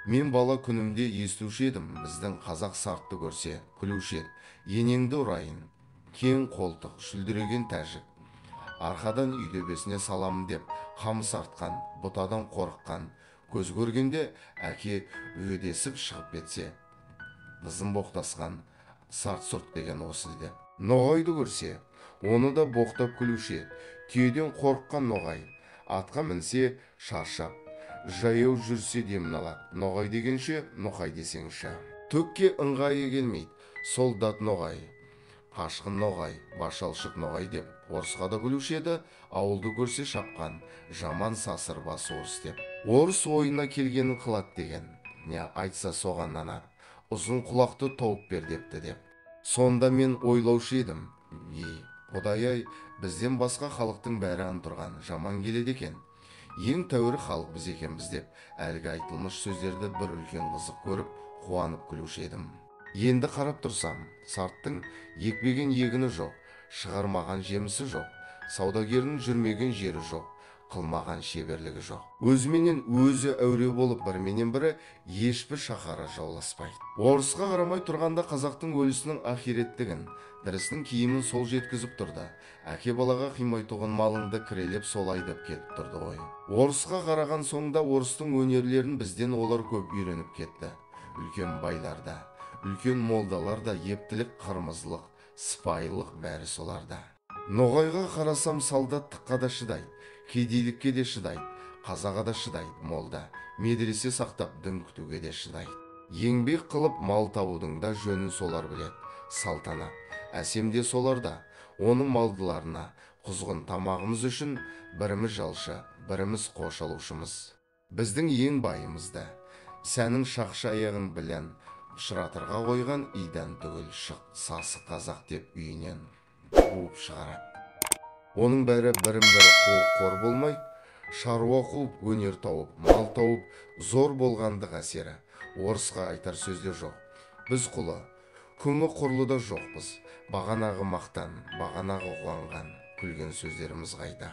Мен бала күнімде естуші едім, біздің қазақ сартты көрсе, күлуші еді. Енеңді ұрайын, кең қолтық, шүлдіреген тәжік. Арқадан үйдебесіне саламын деп, қамыс артқан, бұтадан қорыққан. Көз көргенде әке өдесіп шығып кетсе, қызым боқтасқан, сарт сұрт деген осы деп. Ноғайды көрсе, оны да боқтап күлуші еді. Түйеден қорыққан ноғай, атқа мінсе шаршап, жаяу жүрсе демін алады. Ноғай дегенше ноқай десеңші. Төкке ыңғайы келмейді. Солдат ноғай, қашқын ноғай, башалшық ноғай деп орысқа да күлуші еді. Ауылды көрсе шапқан, жаман сасыр бас орыс деп. Орыс ойына келгенін қылады деген. Не айтса соған нанады. Ұзын құлақты тауып бер депті деп. Сонда мен ойлаушы едім, құдай-ай, бізден басқа халықтың бәрі антұрған, жаман келеді екен. Ең тәуір халық біз екенбіз деп, әлгі айтылмыш сөздерді бір үлкен қызық көріп, қуанып күлуші едім. Енді қарап тұрсам, сарттың екпеген егіні жоқ, шығармаған жемісі жоқ, саудагерінің жүрмеген жері жоқ, қылмаған шеберлігі жоқ. Өзіменен өзі әуре болып, бірменен бірі ешбір шаһары жауласпайды. Орысқа қарамай тұрғанда қазақтың өлісінің ахиреттігін, дірісінің киімін сол жеткізіп тұрды. Әке балаға қимайтұғын малыңды кірелеп сол айдап келіп тұрды ғой. Орысқа қараған соңда орыстың өнерлерін бізден олар көп үйреніп кетті. Үлкен байларда, үлкен молдаларда ептілік, қырмызылық, сыпайылық бәрі соларда. Ноғайға қарасам солдаттыққа да шыдайды, кедейлікке де шыдайды, қазаға да шыдайды молда, медресе сақтап дін күтуге де шыдайды. Еңбек қылып мал табудың да жөнін солар біледі. Салтанат, әсемде соларда. Оның малдыларына, құзғын тамағымыз үшін біріміз жалшы, біріміз қош алушымыз. Біздің ең байымызды, сәнің шақшы аяғын білен, шыратырға қойған идан түгіл шық, сасық қазақ деп үйінен қуып шығарады. Оның бәрі бірін-бірі қуып қор болмай, шаруа қуып, өнер тауып, мал тауып, зор болғандық әсері. Орысқа айтар сөзде жоқ. Біз құлы, күңі құрлыда жоқпыз. Бағанағы мақтан, бағанағы қуанған, күлген сөздеріміз қайда.